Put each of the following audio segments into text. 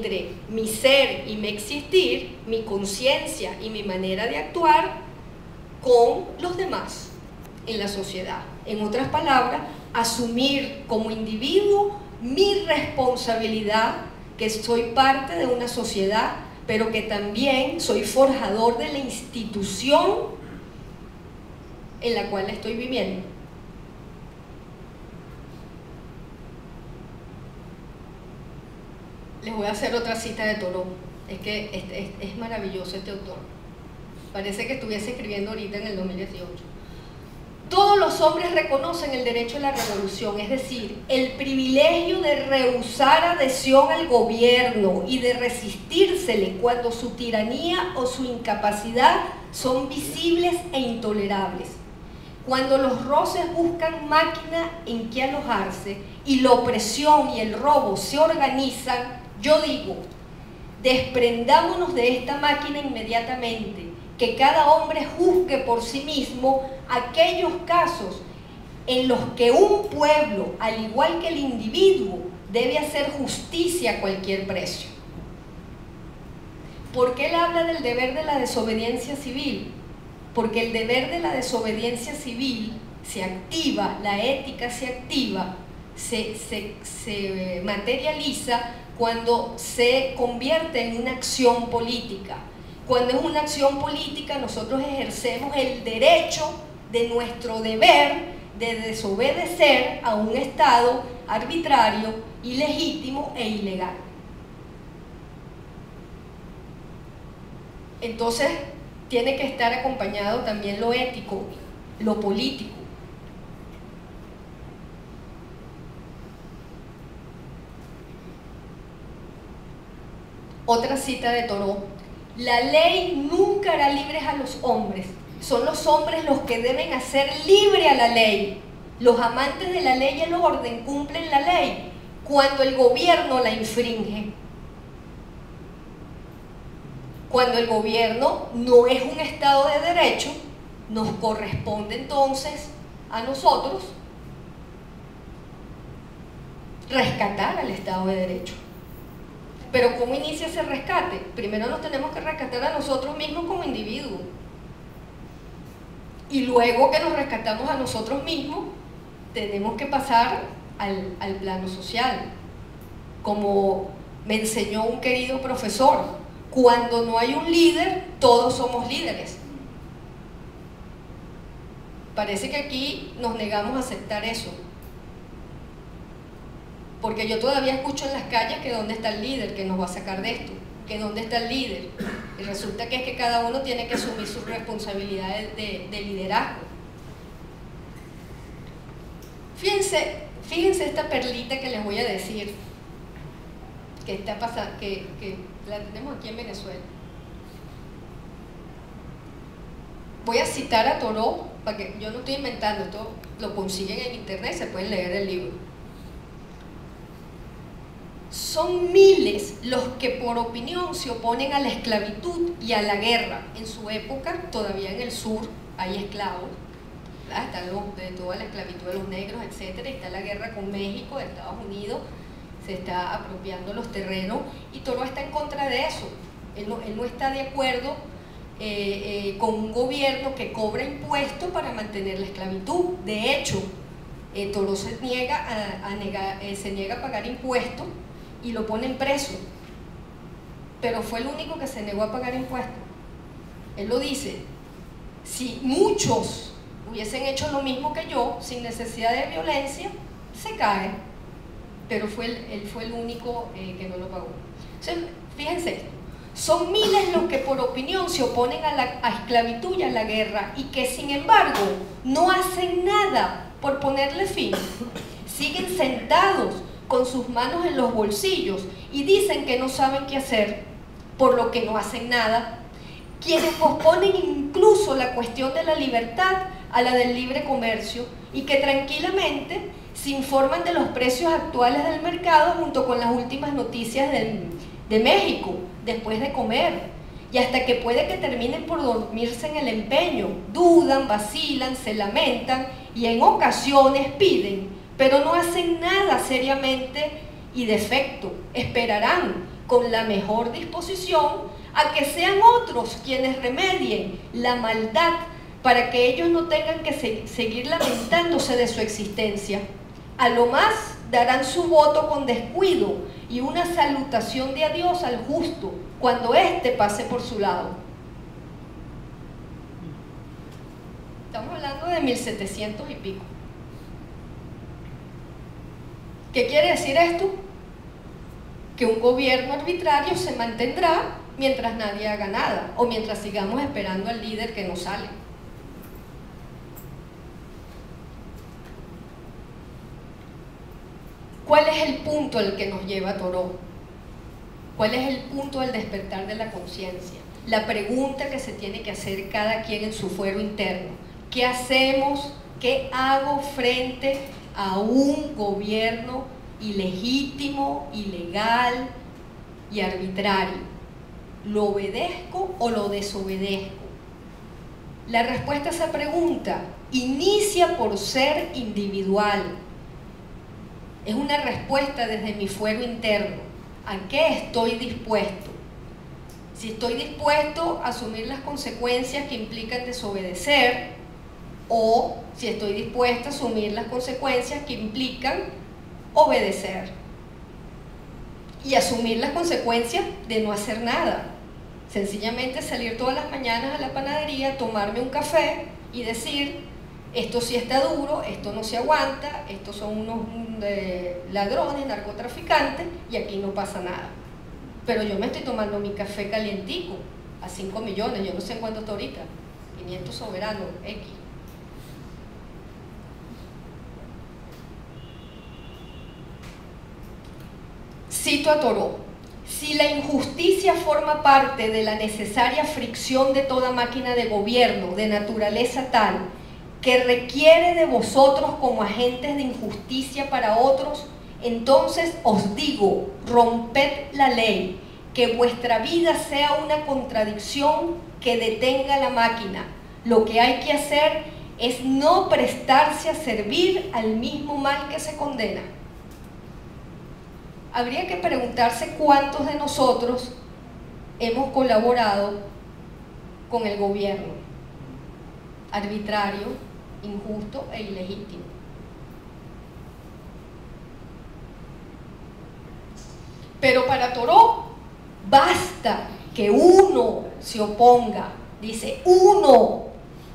entre mi ser y mi existir, mi conciencia y mi manera de actuar con los demás en la sociedad. En otras palabras, asumir como individuo mi responsabilidad, que soy parte de una sociedad, pero que también soy forjador de la institución en la cual estoy viviendo. Les voy a hacer otra cita de Thoreau. Es que es maravilloso este autor. Parece que estuviese escribiendo ahorita en el 2018. Todos los hombres reconocen el derecho a la revolución, es decir, el privilegio de rehusar adhesión al gobierno y de resistírsele cuando su tiranía o su incapacidad son visibles e intolerables. Cuando los roces buscan máquina en que alojarse y la opresión y el robo se organizan, yo digo, desprendámonos de esta máquina inmediatamente, que cada hombre juzgue por sí mismo aquellos casos en los que un pueblo, al igual que el individuo, debe hacer justicia a cualquier precio. ¿Por qué él habla del deber de la desobediencia civil? Porque el deber de la desobediencia civil se activa, la ética se activa, se materializa cuando se convierte en una acción política. Cuando es una acción política, nosotros ejercemos el derecho de nuestro deber de desobedecer a un Estado arbitrario, ilegítimo e ilegal. Entonces, tiene que estar acompañado también lo ético, lo político. Otra cita de Thoreau: la ley nunca hará libres a los hombres, son los hombres los que deben hacer libre a la ley. Los amantes de la ley y el orden cumplen la ley cuando el gobierno la infringe. Cuando el gobierno no es un Estado de derecho, nos corresponde entonces a nosotros rescatar al Estado de derecho. Pero ¿cómo inicia ese rescate? Primero nos tenemos que rescatar a nosotros mismos como individuos. Y luego que nos rescatamos a nosotros mismos, tenemos que pasar al plano social. Como me enseñó un querido profesor, cuando no hay un líder, todos somos líderes. Parece que aquí nos negamos a aceptar eso. Porque yo todavía escucho en las calles que dónde está el líder, que nos va a sacar de esto, que dónde está el líder. Y resulta que es que cada uno tiene que asumir sus responsabilidades de liderazgo. Fíjense esta perlita que les voy a decir, que está pasando, que la tenemos aquí en Venezuela. Voy a citar a Thoreau, para que yo no estoy inventando, esto lo consiguen en internet, se pueden leer el libro. Son miles los que por opinión se oponen a la esclavitud y a la guerra. En su época, todavía en el sur, hay esclavos, ¿verdad? Está de toda la esclavitud de los negros, etc. Está la guerra con México, de Estados Unidos, se está apropiando los terrenos, y Thoreau está en contra de eso. Él no está de acuerdo con un gobierno que cobra impuestos para mantener la esclavitud. De hecho, Thoreau se niega a pagar impuestos y lo ponen preso, pero fue el único que se negó a pagar impuestos. Él lo dice: si muchos hubiesen hecho lo mismo que yo, sin necesidad de violencia, se cae, pero él fue el único que no lo pagó. Entonces, fíjense, son miles los que por opinión se oponen a esclavitud y a la guerra, y que sin embargo no hacen nada por ponerle fin. Siguen sentados con sus manos en los bolsillos y dicen que no saben qué hacer, por lo que no hacen nada. Quienes posponen incluso la cuestión de la libertad a la del libre comercio, y que tranquilamente se informan de los precios actuales del mercado junto con las últimas noticias de México después de comer, y hasta que puede que terminen por dormirse en el empeño. Dudan, vacilan, se lamentan y en ocasiones piden, pero no hacen nada seriamente y de efecto. Esperarán con la mejor disposición a que sean otros quienes remedien la maldad para que ellos no tengan que seguir lamentándose de su existencia. A lo más darán su voto con descuido y una salutación de adiós al justo cuando éste pase por su lado. Estamos hablando de 1700 y pico. ¿Qué quiere decir esto? Que un gobierno arbitrario se mantendrá mientras nadie haga nada o mientras sigamos esperando al líder que no sale. ¿Cuál es el punto al que nos lleva Thoreau? ¿Cuál es el punto del despertar de la conciencia? La pregunta que se tiene que hacer cada quien en su fuero interno. ¿Qué hacemos? ¿Qué hago frente a un gobierno ilegítimo, ilegal y arbitrario? ¿Lo obedezco o lo desobedezco? La respuesta a esa pregunta inicia por ser individual. Es una respuesta desde mi fuero interno. ¿A qué estoy dispuesto? Si estoy dispuesto a asumir las consecuencias que implican desobedecer, o si estoy dispuesta a asumir las consecuencias que implican obedecer y asumir las consecuencias de no hacer nada, sencillamente salir todas las mañanas a la panadería, tomarme un café y decir: esto sí está duro, esto no se aguanta, estos son unos ladrones, narcotraficantes, y aquí no pasa nada. Pero yo me estoy tomando mi café calientico a 5 millones, yo no sé en cuánto está ahorita, 500 soberanos, X. Cito a Thoreau: si la injusticia forma parte de la necesaria fricción de toda máquina de gobierno de naturaleza tal que requiere de vosotros como agentes de injusticia para otros, entonces os digo, romped la ley, que vuestra vida sea una contradicción que detenga la máquina. Lo que hay que hacer es no prestarse a servir al mismo mal que se condena. Habría que preguntarse cuántos de nosotros hemos colaborado con el gobierno arbitrario, injusto e ilegítimo. Pero para Thoreau basta que uno se oponga. Dice: uno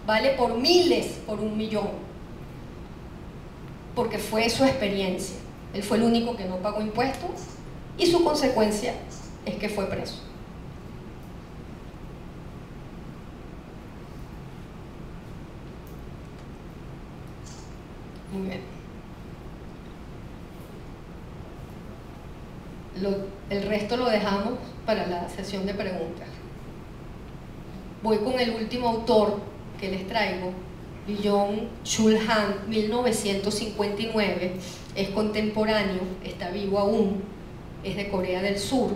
vale por miles, por 1 millón, porque fue su experiencia. Él fue el único que no pagó impuestos y su consecuencia es que fue preso. Muy bien. El resto lo dejamos para la sesión de preguntas. Voy con el último autor que les traigo, Byung-Chul Han, 1959, es contemporáneo, está vivo aún, es de Corea del Sur,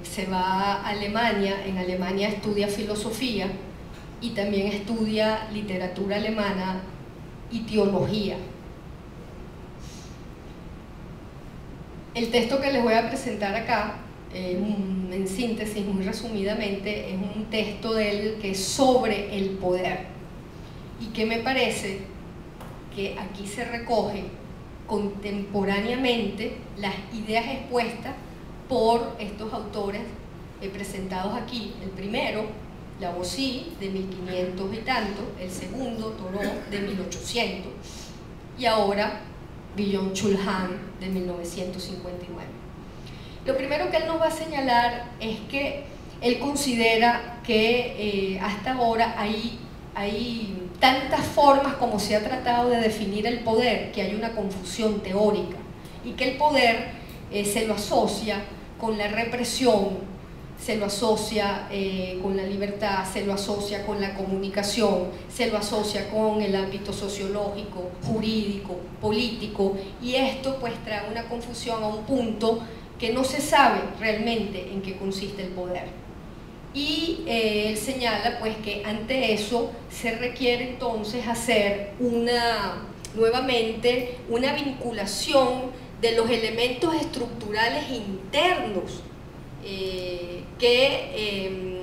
se va a Alemania, en Alemania estudia filosofía y también estudia literatura alemana y teología. El texto que les voy a presentar acá, en síntesis, muy resumidamente, es un texto de él que es sobre el poder y que me parece que aquí se recoge contemporáneamente las ideas expuestas por estos autores presentados aquí. El primero, Lavoisier, de 1500 y tanto; el segundo, Thoreau, de 1800, y ahora Byung-Chul Han, de 1959. Lo primero que él nos va a señalar es que él considera que hasta ahora hay tantas formas como se ha tratado de definir el poder, que hay una confusión teórica, y que el poder se lo asocia con la represión, se lo asocia con la libertad, se lo asocia con la comunicación, se lo asocia con el ámbito sociológico, jurídico, político, y esto pues trae una confusión a un punto que no se sabe realmente en qué consiste el poder. Y él señala pues que ante eso se requiere entonces hacer nuevamente una vinculación de los elementos estructurales internos que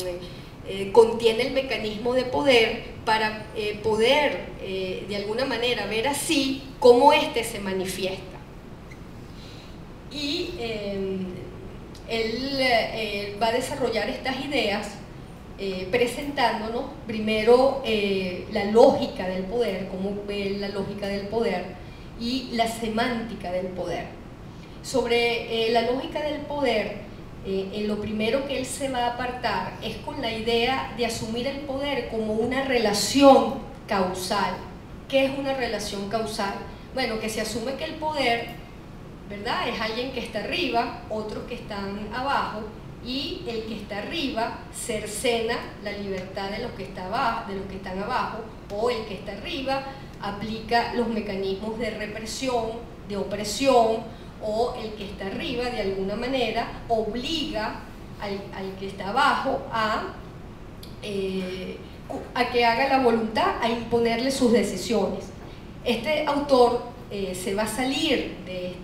contiene el mecanismo de poder para poder de alguna manera ver así cómo éste se manifiesta. Y él va a desarrollar estas ideas presentándonos primero la lógica del poder, cómo ve la lógica del poder y la semántica del poder. Sobre la lógica del poder, lo primero que él se va a apartar es con la idea de asumir el poder como una relación causal. ¿Qué es una relación causal? Bueno, que se asume que el poder, ¿verdad?, es alguien que está arriba, otros que están abajo, y el que está arriba cercena la libertad de los que están abajo, o el que está arriba aplica los mecanismos de represión, de opresión, o el que está arriba de alguna manera obliga al que está abajo a que haga la voluntad, a imponerle sus decisiones. Este autor se va a salir de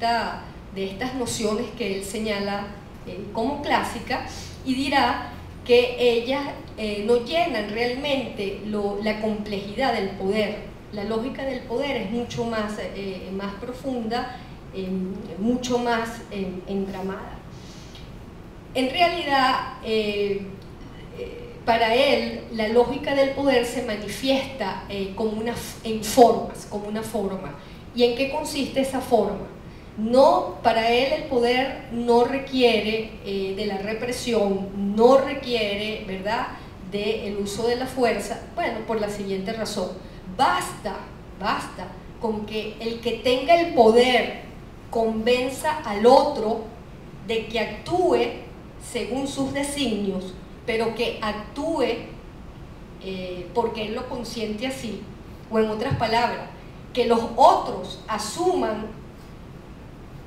estas nociones que él señala como clásicas y dirá que ellas no llenan realmente la complejidad del poder. La lógica del poder es mucho más profunda, mucho más entramada. En realidad, para él, la lógica del poder se manifiesta en formas, como una forma. ¿Y en qué consiste esa forma? No, para él el poder no requiere de la represión, no requiere, ¿verdad?, del uso de la fuerza. Bueno, por la siguiente razón: basta con que el que tenga el poder convenza al otro de que actúe según sus designios, pero que actúe porque él lo consiente así, o en otras palabras, que los otros asuman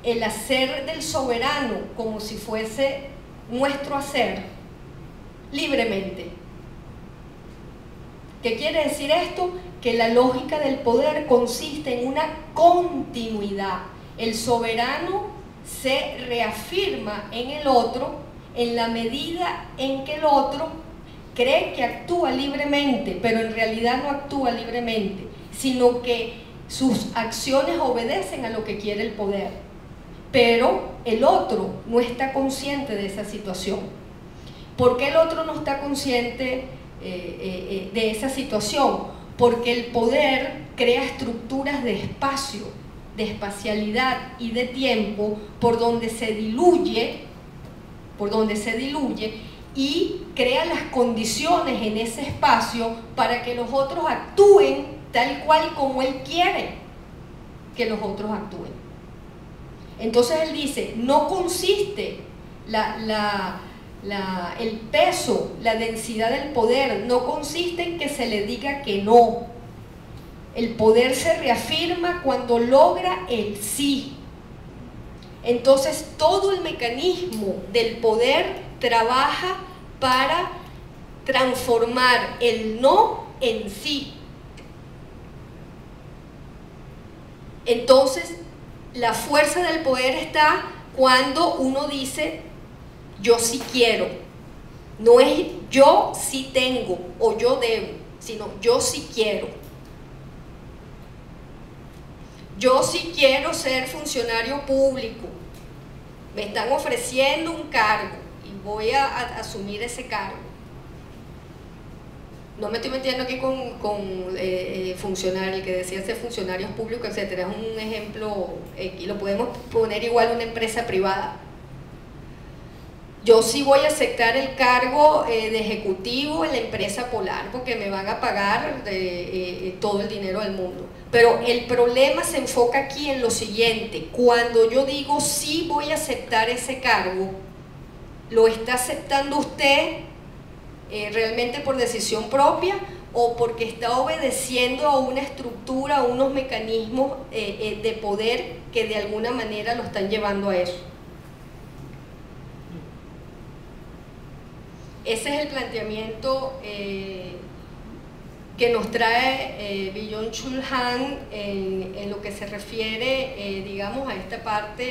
el hacer del soberano como si fuese nuestro hacer libremente. ¿Qué quiere decir esto? Que la lógica del poder consiste en una continuidad. El soberano se reafirma en el otro en la medida en que el otro cree que actúa libremente, pero en realidad no actúa libremente, sino que sus acciones obedecen a lo que quiere el poder. Pero el otro no está consciente de esa situación. ¿Por qué el otro no está consciente de esa situación? Porque el poder crea estructuras de espacio, de espacialidad y de tiempo por donde se diluye y crea las condiciones en ese espacio para que los otros actúen tal cual como él quiere que los otros actúen. Entonces él dice, no consiste el peso, la densidad del poder, no consiste en que se le diga que no. El poder se reafirma cuando logra el sí. Entonces todo el mecanismo del poder trabaja para transformar el no en sí. Entonces la fuerza del poder está cuando uno dice yo sí quiero. No es yo sí tengo o yo debo, sino yo sí quiero. Yo sí quiero ser funcionario público. Me están ofreciendo un cargo y voy a asumir ese cargo. No me estoy metiendo aquí con funcionarios, que decían ser funcionarios públicos, etcétera. Es un ejemplo, y lo podemos poner igual a una empresa privada. Yo sí voy a aceptar el cargo de ejecutivo en la empresa Polar porque me van a pagar todo el dinero del mundo. Pero el problema se enfoca aquí en lo siguiente: cuando yo digo sí voy a aceptar ese cargo, ¿lo está aceptando usted realmente por decisión propia o porque está obedeciendo a una estructura, a unos mecanismos de poder que de alguna manera lo están llevando a eso? Ese es el planteamiento que nos trae Byung-Chul Han en lo que se refiere, digamos, a esta parte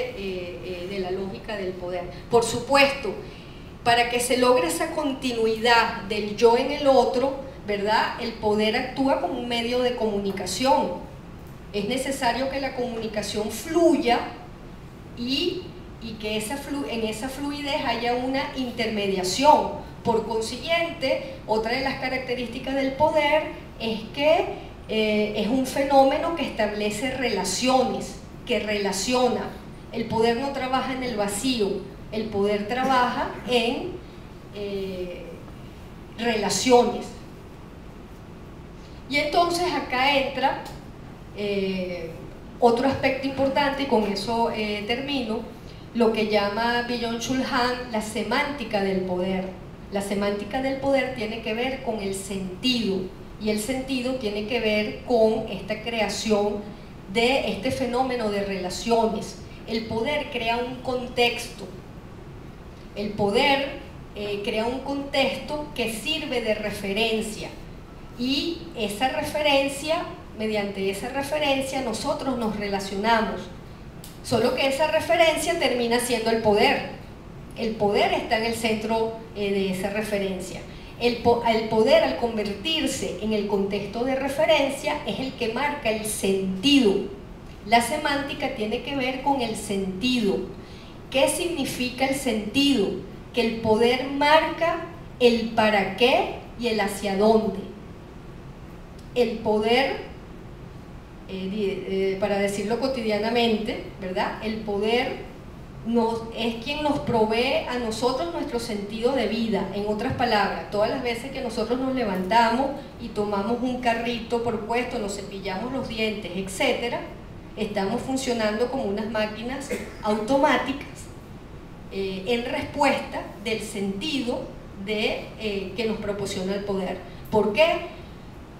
de la lógica del poder. Por supuesto, para que se logre esa continuidad del yo en el otro, ¿verdad? El poder actúa como un medio de comunicación. Es necesario que la comunicación fluya y que en esa fluidez haya una intermediación. Por consiguiente, otra de las características del poder es que es un fenómeno que establece relaciones, que relaciona. El poder no trabaja en el vacío, el poder trabaja en relaciones. Y entonces acá entra otro aspecto importante, y con eso termino, lo que llama Byung-Chul Han la semántica del poder. La semántica del poder tiene que ver con el sentido, y el sentido tiene que ver con esta creación de este fenómeno de relaciones. El poder crea un contexto, el poder crea un contexto que sirve de referencia, y esa referencia, mediante esa referencia nosotros nos relacionamos, solo que esa referencia termina siendo el poder. El poder está en el centro de esa referencia. El poder, al convertirse en el contexto de referencia, es el que marca el sentido. La semántica tiene que ver con el sentido. ¿Qué significa el sentido? Que el poder marca el para qué y el hacia dónde. El poder, para decirlo cotidianamente, ¿verdad? El poder es quien nos provee a nosotros nuestro sentido de vida. En otras palabras, todas las veces que nosotros nos levantamos y tomamos un carrito propuesto, nos cepillamos los dientes, etc., estamos funcionando como unas máquinas automáticas en respuesta del sentido que nos proporciona el poder. ¿Por qué?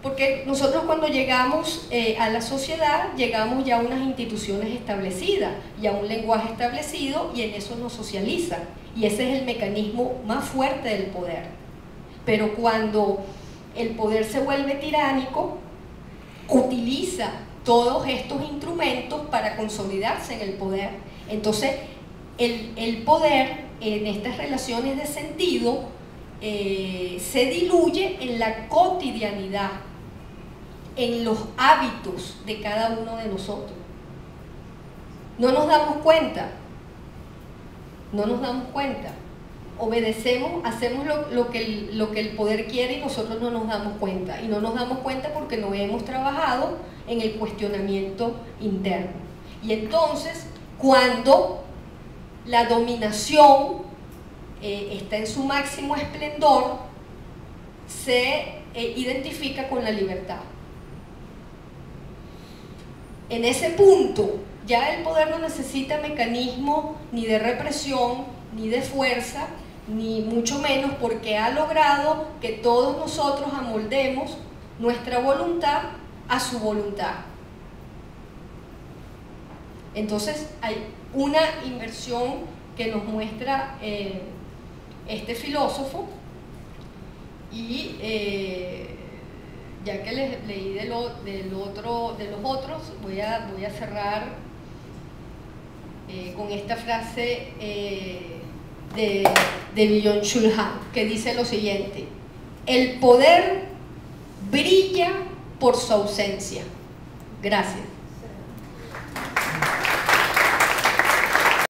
Porque nosotros cuando llegamos a la sociedad, llegamos ya a unas instituciones establecidas y a un lenguaje establecido, y en eso nos socializa, y ese es el mecanismo más fuerte del poder. Pero cuando el poder se vuelve tiránico, utiliza todos estos instrumentos para consolidarse en el poder. Entonces el poder en estas relaciones de sentido se diluye en la cotidianidad, en los hábitos de cada uno de nosotros. No nos damos cuenta, obedecemos, hacemos lo que el poder quiere, y nosotros no nos damos cuenta, y no nos damos cuenta porque no hemos trabajado en el cuestionamiento interno. Y entonces, cuando la dominación está en su máximo esplendor, se identifica con la libertad. En ese punto, ya el poder no necesita mecanismos ni de represión, ni de fuerza, ni mucho menos, porque ha logrado que todos nosotros amoldemos nuestra voluntad a su voluntad. Entonces hay una inversión que nos muestra este filósofo, y ya que les leí de los otros, voy a cerrar con esta frase de Byung-Chul Han, que dice lo siguiente: el poder brilla por su ausencia. Gracias.